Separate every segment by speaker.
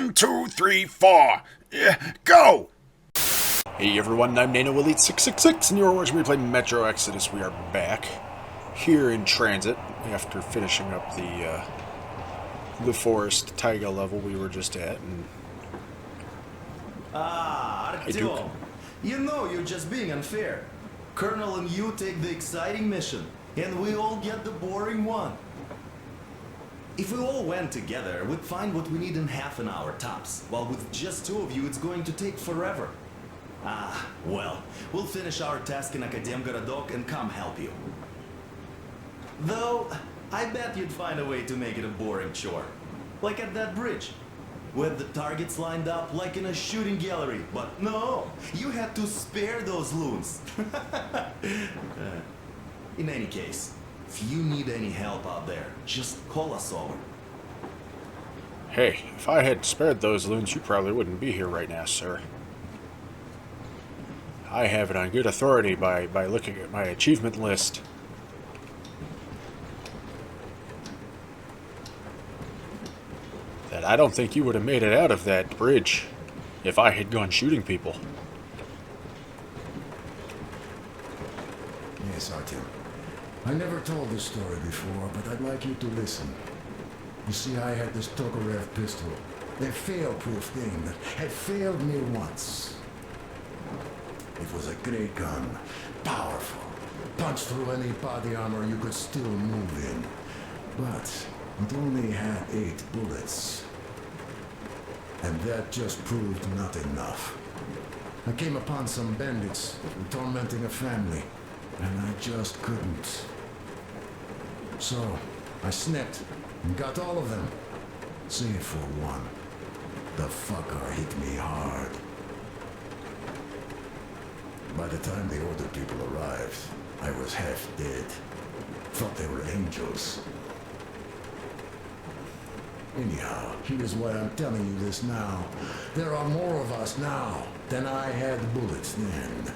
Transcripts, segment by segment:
Speaker 1: 1, 2, 3, 4. Go!
Speaker 2: Hey everyone, I'm NanoElite666, and you're watching me play Metro Exodus. We are back here in transit after finishing up the forest taiga level we were just at. And
Speaker 3: Artyom, you know you're just being unfair. Colonel and you take the exciting mission, and we all get the boring one. If we all went together, we'd find what we need in half an hour tops, while with just two of you, it's going to take forever. Well, we'll finish our task in Akademgorodok and come help you. Though, I bet you'd find a way to make it a boring chore. Like at that bridge. With the targets lined up like in a shooting gallery. But no, you had to spare those loons. In any case, if you need any help out there, just call us over.
Speaker 2: hey, if I had spared those loons, you probably wouldn't be here right now, sir. I have it on good authority by looking at my achievement list. That I don't think you would have made it out of that bridge if I had gone shooting people.
Speaker 4: Yes, Artyom. I never told this story before, but I'd like you to listen. You see, I had this Tokarev pistol. A fail-proof thing that had failed me once. It was a great gun. Powerful. Punched through any body armor you could still move in. But it only had 8 bullets. And that just proved not enough. I came upon some bandits that were tormenting a family, and I just couldn't. So, I snipped and got all of them. Save for one. The fucker hit me hard. By the time the older people arrived, I was half dead. Thought they were angels. Anyhow, here's why I'm telling you this now. There are more of us now than I had bullets then.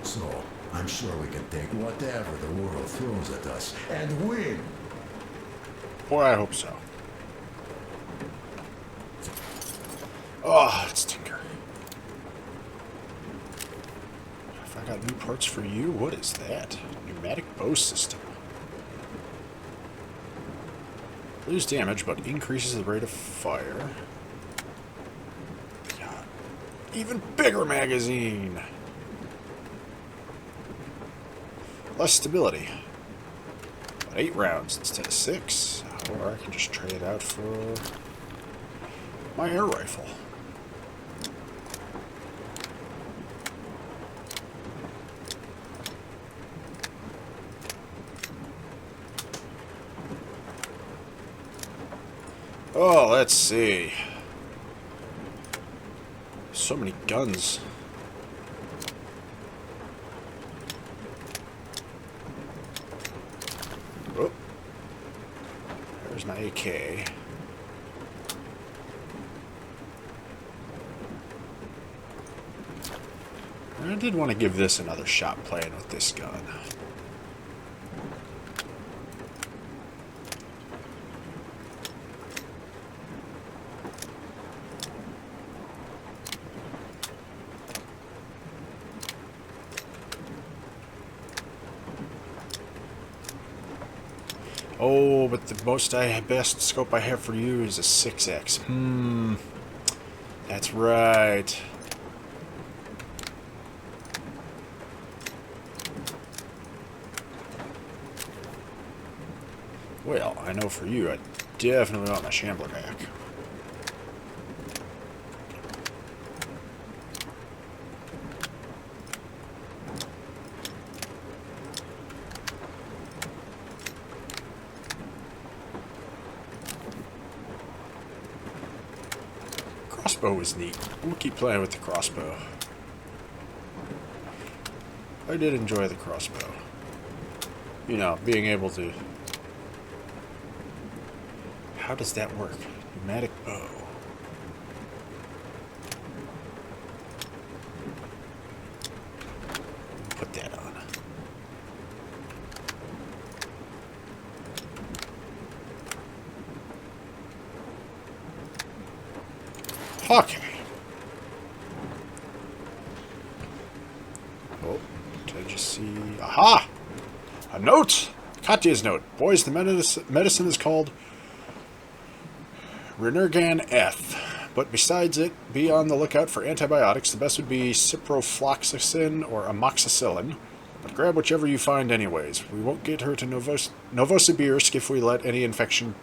Speaker 4: So, I'm sure we can take whatever the world throws at us and win.
Speaker 2: Boy, I hope so. Oh, it's Tinker. If I got new parts for you, what is that? Pneumatic bow system. Lose damage, but increases the rate of fire. God. Even bigger magazine! Less stability. But 8 rounds instead of 6. Or I can just trade it out for my air rifle. Oh, let's see. So many guns. Oh. There's my AK. I did want to give this another shot playing with this gun. Oh, but the best scope I have for you is a 6X. That's right. Well, I know for you, I definitely want my Shambler back. Crossbow is neat. We'll keep playing with the crossbow. I did enjoy the crossbow. You know, being able to... How does that work? Pneumatic bow. Put that on. Okay. Oh, did I just see... Aha! A note! Katya's note. Boys, the medicine is called Renergan F. But besides it, be on the lookout for antibiotics. The best would be ciprofloxacin or amoxicillin. But grab whichever you find anyways. We won't get her to Novosibirsk if we let any infection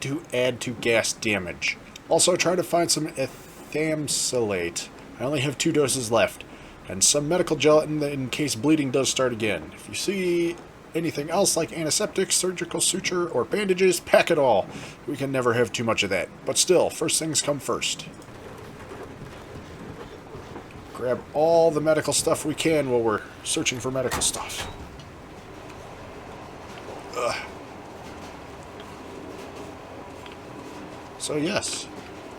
Speaker 2: to add to gas damage. Also, try to find some ethamsalate. I only have 2 doses left. And some medical gelatin in case bleeding does start again. If you see anything else like antiseptic, surgical suture, or bandages, pack it all. We can never have too much of that. But still, first things come first. Grab all the medical stuff we can while we're searching for medical stuff. Ugh. So yes,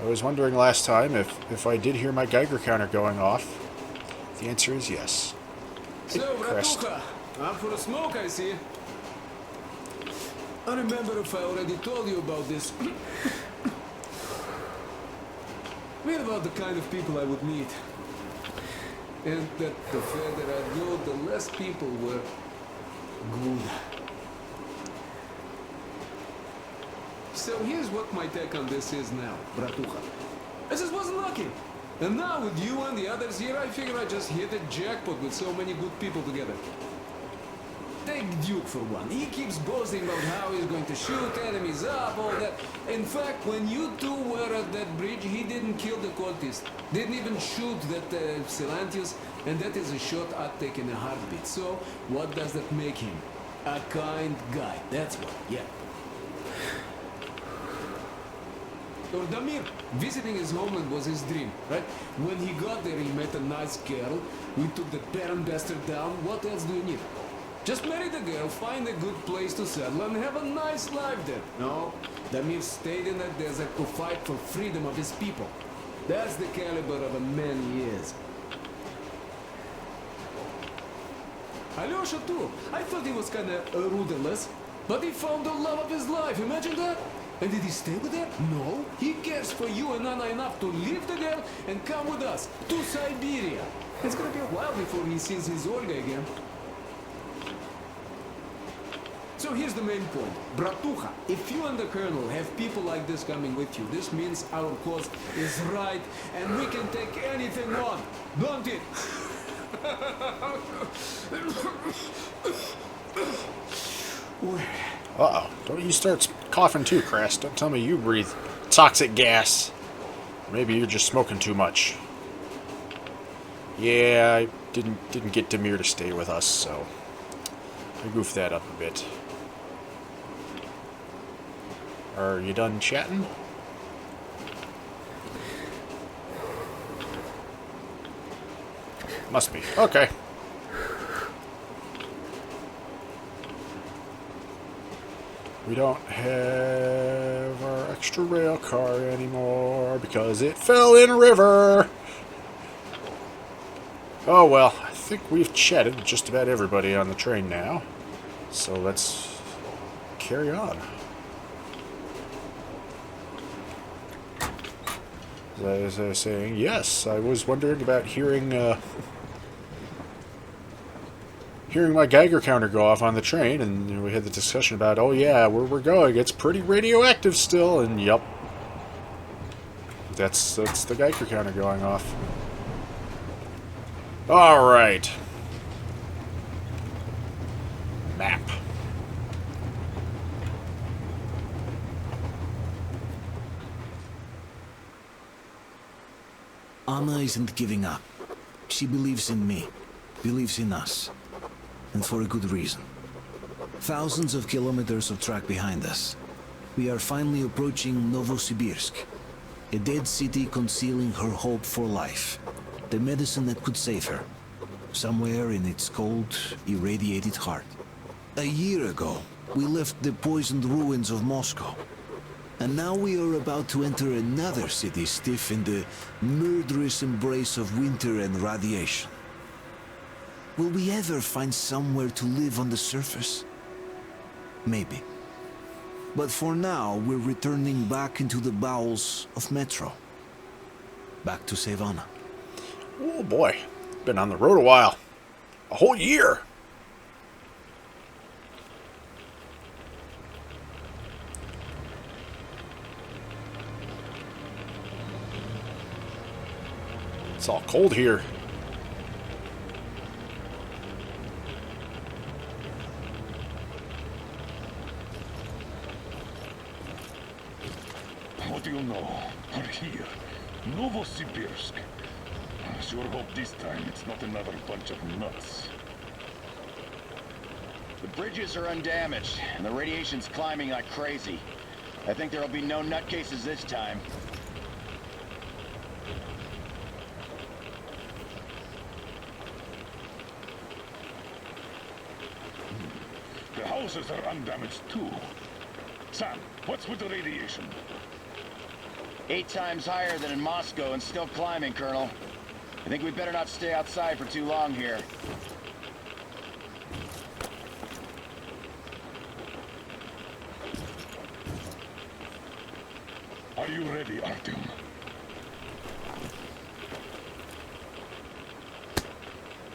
Speaker 2: I was wondering last time if I did hear my Geiger counter going off. The answer is yes.
Speaker 5: So, Bratucha, up for a smoke, I see. I remember if I already told you about this. Read about the kind of people I would meet. And that the further I'd go, the less people were good. So here's what my take on this is now, Bratucha. I just wasn't lucky. And now with you and the others here, I figure I just hit a jackpot with so many good people together. Take Duke for one. He keeps boasting about how he's going to shoot enemies up, all that. In fact, when you two were at that bridge, he didn't kill the cultist. Didn't even shoot that Silantius, and that is a shot I'd take in a heartbeat. So, what does that make him? A kind guy, that's what, yeah. Or Damir, visiting his homeland was his dream, right? When he got there, he met a nice girl. We took the Baron bastard down. What else do you need? Just marry the girl, find a good place to settle, and have a nice life there. No, Damir stayed in that desert to fight for freedom of his people. That's the caliber of a man he is. Alyosha too. I thought he was kinda rudderless, but he found the love of his life. Imagine that. And did he stay with her? No. He cares for you and Anna enough to leave the girl and come with us to Siberia. It's gonna be a while before he sees his Olga again. So here's the main point. Bratucha, if you and the Colonel have people like this coming with you, this means our cause is right and we can take anything on, don't it?
Speaker 2: Uh-oh. Don't you start coughing too, Crest. Don't tell me you breathe toxic gas. Maybe you're just smoking too much. Yeah, I didn't get Damir to stay with us, so I goofed that up a bit. Are you done chatting? Must be. Okay. We don't have our extra rail car anymore because it fell in a river. Oh well, I think we've chatted with just about everybody on the train now. So let's carry on. As I was saying, yes, I was wondering about hearing my Geiger counter go off on the train, and we had the discussion about, oh yeah, where we're going, it's pretty radioactive still, and yup. That's the Geiger counter going off. Alright. Map.
Speaker 6: Anna isn't giving up. She believes in me, believes in us. And for a good reason. Thousands of kilometers of track behind us. We are finally approaching Novosibirsk, a dead city concealing her hope for life. The medicine that could save her. Somewhere in its cold, irradiated heart. A year ago, we left the poisoned ruins of Moscow. And now we are about to enter another city stiff in the murderous embrace of winter and radiation. Will we ever find somewhere to live on the surface? Maybe. But for now, we're returning back into the bowels of Metro. Back to Savannah.
Speaker 2: Oh boy, been on the road a while. A whole year. It's all cold here.
Speaker 1: What do you know? We're here. Novosibirsk. I sure hope this time it's not another bunch of nuts.
Speaker 7: The bridges are undamaged, and the radiation's climbing like crazy. I think there'll be no nutcases this time.
Speaker 1: The houses are undamaged too. Sam, what's with the radiation?
Speaker 7: 8 times higher than in Moscow and still climbing, Colonel. I think we better not stay outside for too long here.
Speaker 1: Are you ready, Artyom?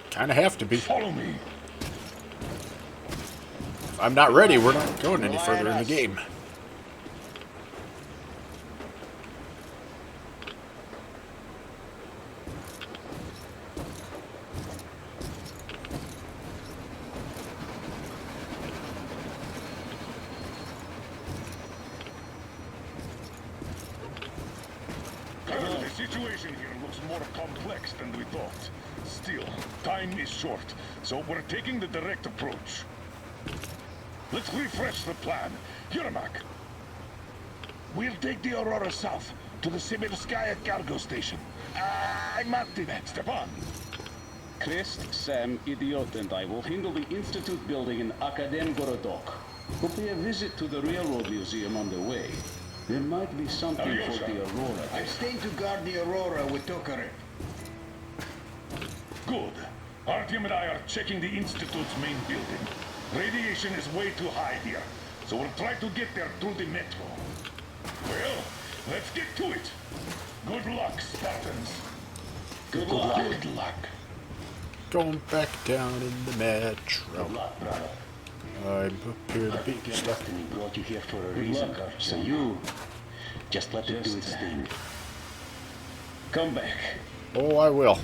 Speaker 2: Kinda have to be.
Speaker 1: Follow me.
Speaker 2: If I'm not ready, we're not going any further in the game.
Speaker 1: Colonel, the situation here looks more complex than we thought. Still, time is short, so we're taking the direct approach. Let's refresh the plan. Yermak, we'll take the Aurora south to the Sibirskaya cargo station. I'm active, Stepan.
Speaker 8: Krist, Sam, Idiot, and I will handle the Institute building in Akadem Gorodok. We'll pay a visit to the Railroad Museum on the way. There might be something for the Aurora.
Speaker 9: I'm staying to guard the Aurora with Tokarev.
Speaker 1: Good. Artyom and I are checking the Institute's main building. Radiation is way too high here, so we'll try to get there through the metro. Well, let's get to it. Good luck, Spartans. Good luck. Good luck.
Speaker 2: Going back down in the metro.
Speaker 8: brother.
Speaker 2: I'm prepared to beat
Speaker 8: Your
Speaker 2: stuff.
Speaker 8: destiny brought you here for a reason. So you just let it do its thing. Come back.
Speaker 2: Oh, I will.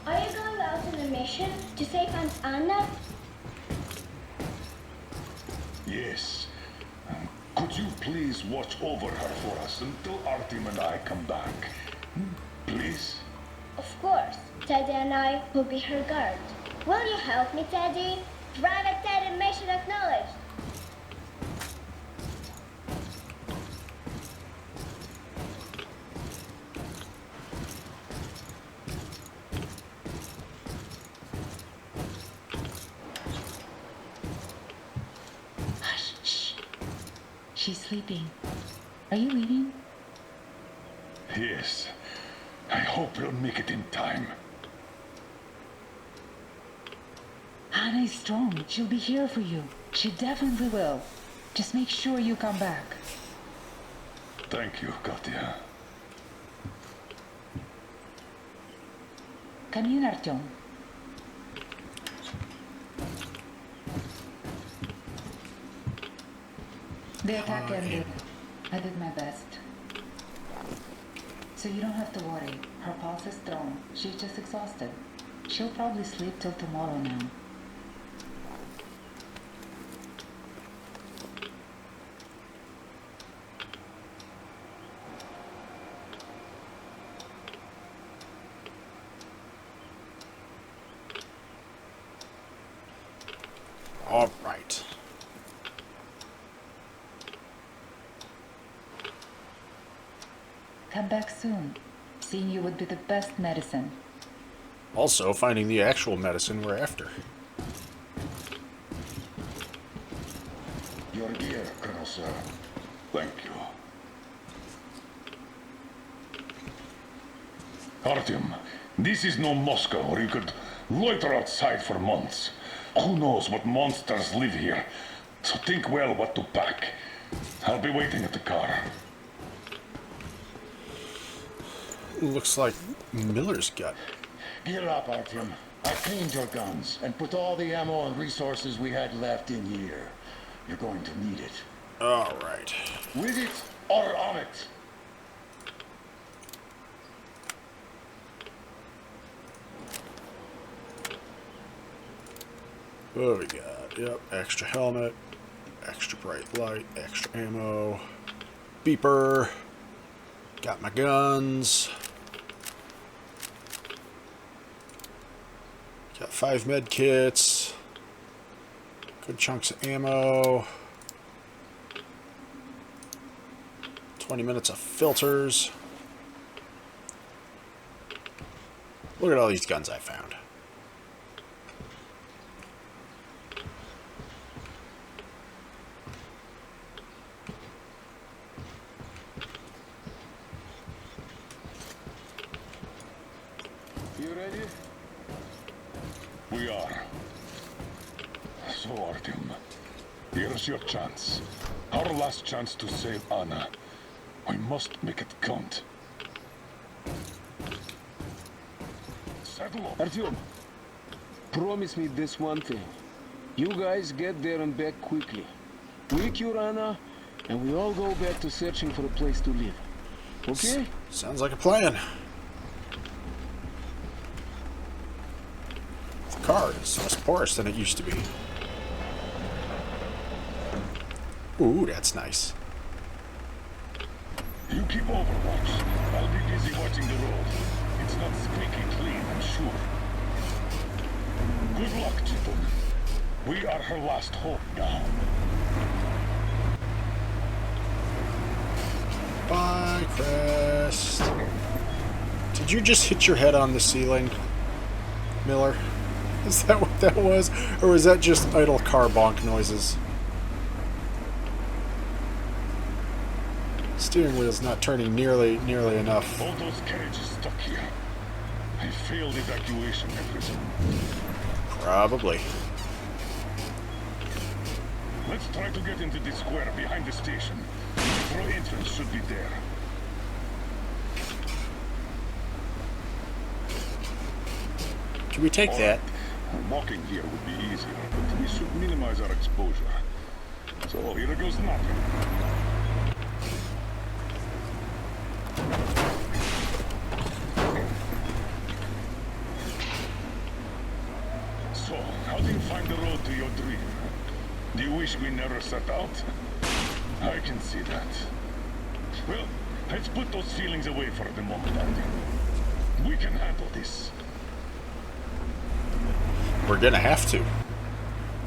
Speaker 10: Are you going out on a mission to save Aunt Anna?
Speaker 1: Yes. Could you please watch over her for us until Artyom and I come back? Please?
Speaker 10: Of course. Teddy and I will be her guard. Will you help me, Teddy? Private Teddy mission acknowledged.
Speaker 11: Hush, shh. She's sleeping. Are you leaving?
Speaker 1: Yes. I hope we'll make it in time.
Speaker 11: Anna is strong. She'll be here for you. She definitely will. Just make sure you come back.
Speaker 1: Thank you, Katya.
Speaker 11: Come in, Artyom. The attack ended. I did my best. So you don't have to worry. Her pulse is strong. She's just exhausted. She'll probably sleep till tomorrow now.
Speaker 2: All right.
Speaker 11: Come back soon. Seeing you would be the best medicine.
Speaker 2: Also, finding the actual medicine we're after.
Speaker 1: Your gear, Colonel, sir. Thank you. Artyom, this is no Moscow where you could loiter outside for months. Who knows what monsters live here? So think well what to pack. I'll be waiting at the car.
Speaker 2: Looks like Miller's got.
Speaker 9: Gear up, Artyom. I cleaned your guns and put all the ammo and resources we had left in here. You're going to need it.
Speaker 2: All right.
Speaker 9: With it or on it.
Speaker 2: What do we got? Yep, extra helmet, extra bright light, extra ammo, beeper, got my guns, got 5 med kits, good chunks of ammo, 20 minutes of filters. Look at all these guns I found.
Speaker 5: You ready?
Speaker 1: We are. So, Artyom, here's your chance. Our last chance to save Anna. We must make it count. Saddle up.
Speaker 5: Artyom, promise me this one thing. You guys get there and back quickly. We cure Anna, and we all go back to searching for a place to live. Okay?
Speaker 2: Sounds like a plan. The car is less porous than it used to be. Ooh, that's nice.
Speaker 1: You keep overwatch. I'll be busy watching the road. It's not squeaky clean, I'm sure. Good luck, Chitton. We are her last hope now.
Speaker 2: Bye, Crest. Did you just hit your head on the ceiling, Miller? Is that what that was? Or was that just idle car bonk noises? Steering wheel's not turning nearly enough.
Speaker 1: All those carriages stuck here. I failed evacuation mechanism.
Speaker 2: Probably.
Speaker 1: Let's try to get into the square behind the station. The metro entrance should be there.
Speaker 2: Can we take that?
Speaker 1: Walking here would be easier, but we should minimize our exposure. So here goes nothing. So, how do you find the road to your dream? Do you wish we never set out? I can see that. Well, let's put those feelings away for the moment, Andy. We can handle this.
Speaker 2: We're gonna have to.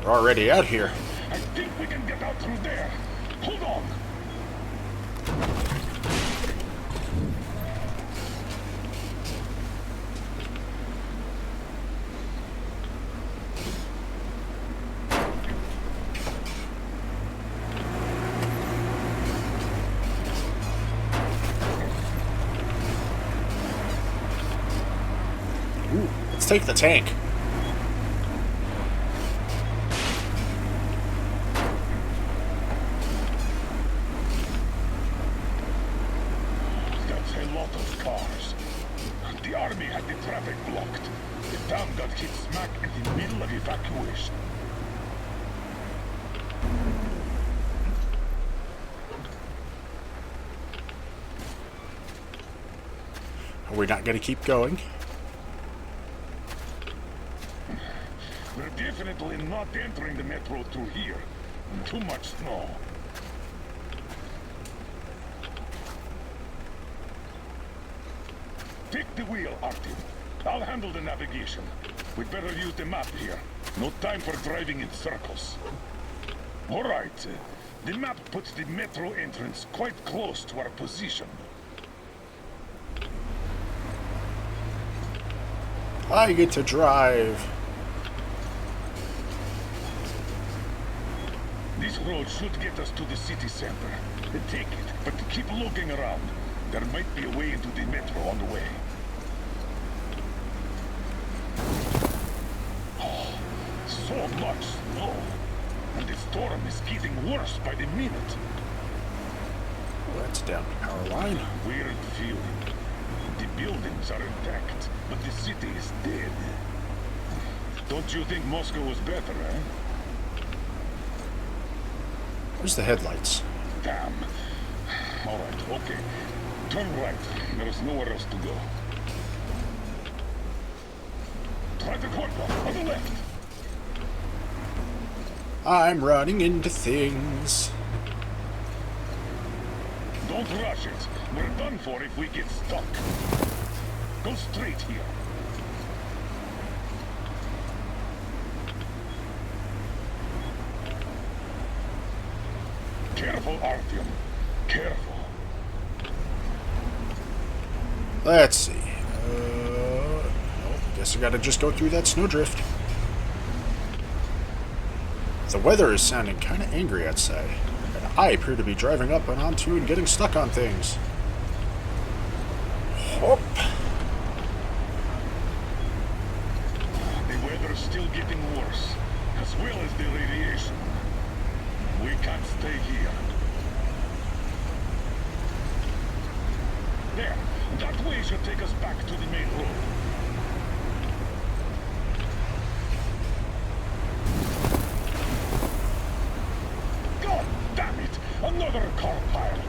Speaker 2: We're already out here.
Speaker 1: I think we can get out through there. Hold on.
Speaker 2: Ooh, let's take the tank.
Speaker 1: That's a lot of cars. The army had the traffic blocked. The town got hit smack in the middle of evacuation.
Speaker 2: Are we not gonna keep going?
Speaker 1: We're definitely not entering the metro through here. Too much snow. Take the wheel, Artyom. I'll handle the navigation. We'd better use the map here. No time for driving in circles. All right. The map puts the metro entrance quite close to our position.
Speaker 2: I get to drive.
Speaker 1: This road should get us to the city center. Take it, but keep looking around. There might be a way into the metro on the way. So much snow. And the storm is getting worse by the minute.
Speaker 2: Well, that's down the power line.
Speaker 1: Weird feeling. The buildings are intact, but the city is dead. Don't you think Moscow was better, eh?
Speaker 2: Where's the headlights?
Speaker 1: Damn. Alright, okay. Turn right. There's nowhere else to go. Try the corner on the left.
Speaker 2: I'm running into things.
Speaker 1: Don't rush it. We're done for if we get stuck. Go straight here. Careful, Artyom. Careful.
Speaker 2: Let's see. Guess I gotta just go through that snowdrift. The weather is sounding kind of angry outside, and I appear to be driving up and onto and getting stuck on things. Hop.
Speaker 1: The weather's still getting worse, as well as the radiation. We can't stay here. There, that way should take us back to the main road. God damn it! Another car pile!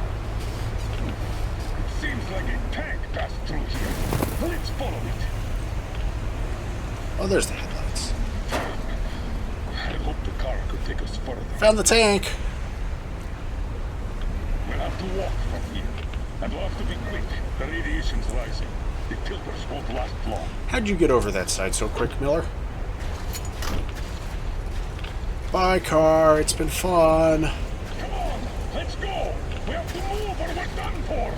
Speaker 1: It seems like a tank passed through here. Let's follow it.
Speaker 2: Oh, there's the headlights.
Speaker 1: I hope the car could take us further.
Speaker 2: Found the tank!
Speaker 1: We'll have to walk from here. And we'll have to be quick. The radiation's rising. The filters won't last long.
Speaker 2: How'd you get over that side so quick, Miller? Bye, car. It's been fun.
Speaker 1: Come on, let's go. We have to move or we're done for.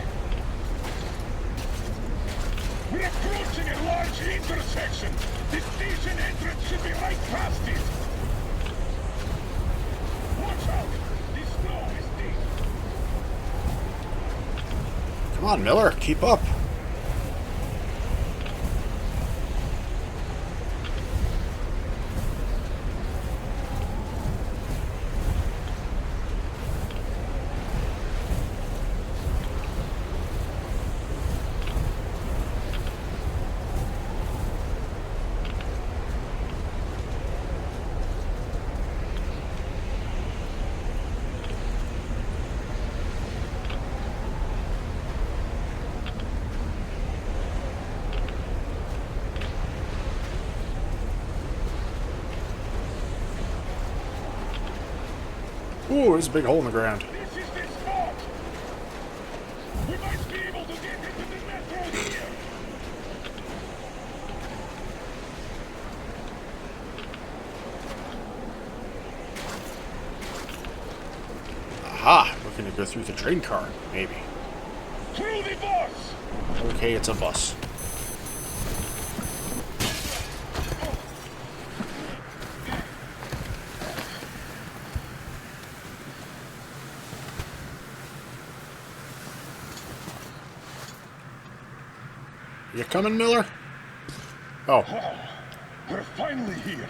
Speaker 1: We're approaching a large intersection. The station entrance should be right past it. Watch out. The snow is deep.
Speaker 2: Come on, Miller. Keep up. Ooh, there's a big hole in the ground.
Speaker 1: This is the spot. We might be able to get into the metro here.
Speaker 2: Aha! We're gonna go through the train car, maybe.
Speaker 1: Through the bus.
Speaker 2: Okay, it's a bus. You coming, Miller? Oh.
Speaker 1: Wow, we're finally here.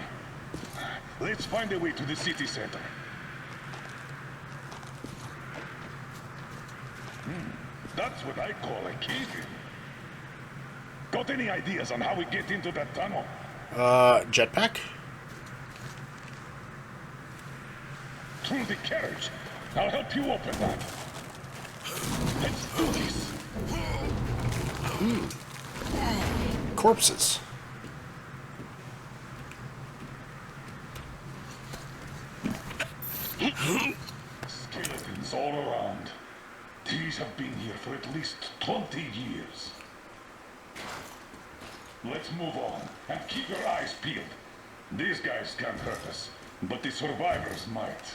Speaker 1: Let's find a way to the city center. That's what I call a cave-in. Got any ideas on how we get into that tunnel?
Speaker 2: Jetpack?
Speaker 1: Through the carriage. I'll help you open that. Let's do this.
Speaker 2: Corpses.
Speaker 1: Skeletons all around. These have been here for at least 20 years. Let's move on, and keep your eyes peeled. These guys can't hurt us, but the survivors might.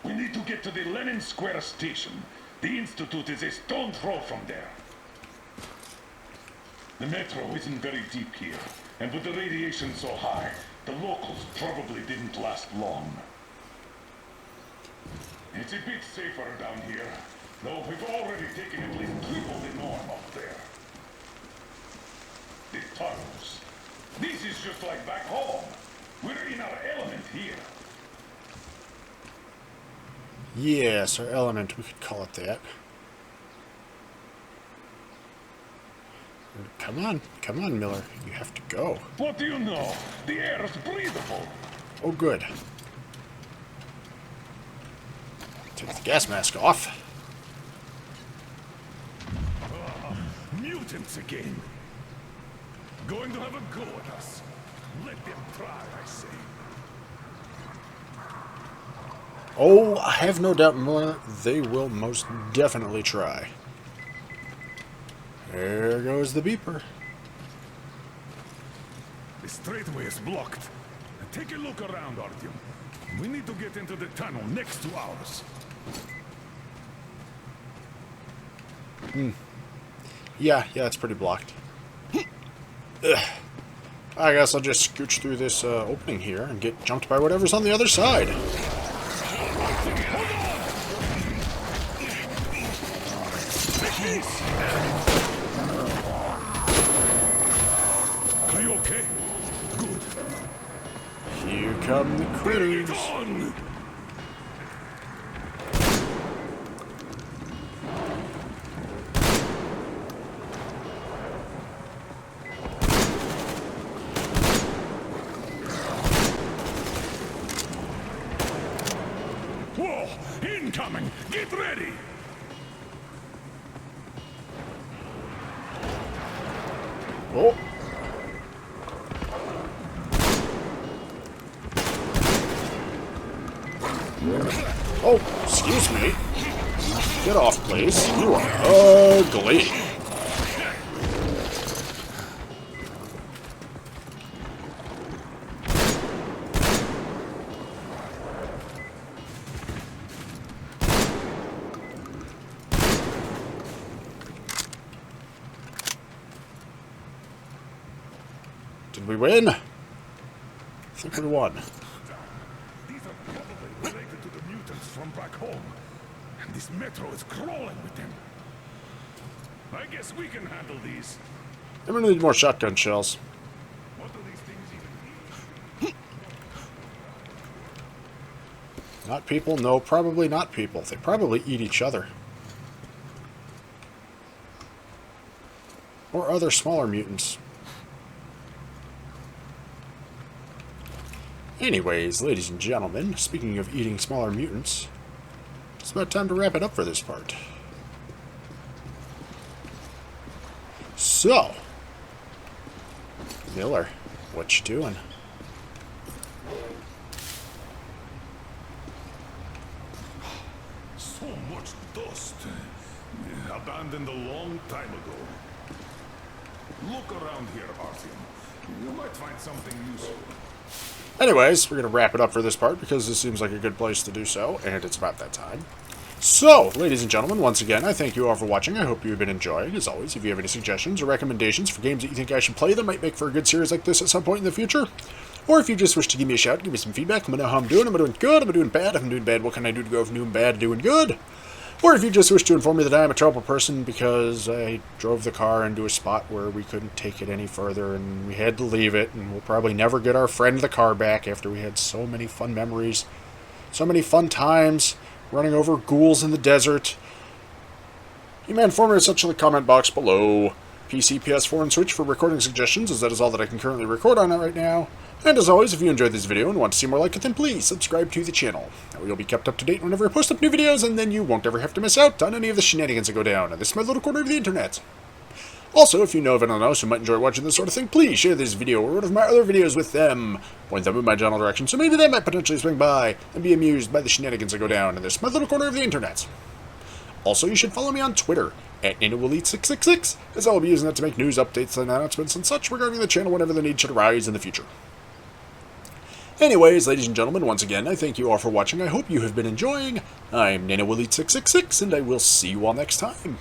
Speaker 1: We need to get to the Lenin Square station. The Institute is a stone throw from there. The metro isn't very deep here, and with the radiation so high, the locals probably didn't last long. It's a bit safer down here, though we've already taken at least triple the norm up there. the tunnels. This is just like back home. We're in our element here.
Speaker 2: Yes, our element, we could call it that. Come on, Miller. You have to go.
Speaker 1: What do you know? The air is breathable.
Speaker 2: Oh, good. Take the gas mask off.
Speaker 1: Mutants again. Going to have a go at us. Let them try, I say.
Speaker 2: Oh, I have no doubt, Miller, they will most definitely try. There goes the beeper.
Speaker 1: The straightway is blocked. Take a look around, Artyom. We need to get into the tunnel next to ours.
Speaker 2: Yeah, it's pretty blocked. Ugh. I guess I'll just scooch through this opening here and get jumped by whatever's on the other side.
Speaker 1: Are you okay? Good.
Speaker 2: Here come the critters.
Speaker 1: Whoa! Incoming! Get ready!
Speaker 2: Oh. Oh, excuse me. Get off, please. You are ugly. Did we win? I think we won.
Speaker 1: These are probably related to the mutants from back home. And this metro is crawling with them. I guess we can handle these.
Speaker 2: I'm gonna need more shotgun shells.
Speaker 1: What do these things even eat?
Speaker 2: Not people? No, probably not people. They probably eat each other. Or other smaller mutants. Anyways, ladies and gentlemen, speaking of eating smaller mutants, it's about time to wrap it up for this part. So, Miller, what you doing?
Speaker 1: So much dust. Abandoned a long time ago. Look around here, Artyom. You might find something useful.
Speaker 2: Anyways, we're going to wrap it up for this part because this seems like a good place to do so, and it's about that time. So, ladies and gentlemen, once again, I thank you all for watching. I hope you've been enjoying. As always, if you have any suggestions or recommendations for games that you think I should play that might make for a good series like this at some point in the future, or if you just wish to give me a shout, give me some feedback, let me know how I'm doing. Am I doing good? Am I doing bad? If I'm doing bad, what can I do to go from doing bad to doing good? Or if you just wish to inform me that I am a trouble person because I drove the car into a spot where we couldn't take it any further and we had to leave it, and we'll probably never get our friend the car back after we had so many fun memories, so many fun times, running over ghouls in the desert. You may inform me in such a comment box below. PC, PS4, and Switch for recording suggestions, as that is all that I can currently record on it right now. And as always, if you enjoyed this video and want to see more like it, then please subscribe to the channel. That way you'll be kept up to date whenever I post up new videos, and then you won't ever have to miss out on any of the shenanigans that go down. And this is my little corner of the internet. Also, if you know of anyone else who might enjoy watching this sort of thing, please share this video or one of my other videos with them. Point them in my general direction, so maybe they might potentially swing by and be amused by the shenanigans that go down in this my little corner of the internet. Also, you should follow me on Twitter at NanoElite666, as I'll be using that to make news updates and announcements and such regarding the channel whenever the need should arise in the future. Anyways, ladies and gentlemen, once again, I thank you all for watching. I hope you have been enjoying. I'm NanoElite666, and I will see you all next time.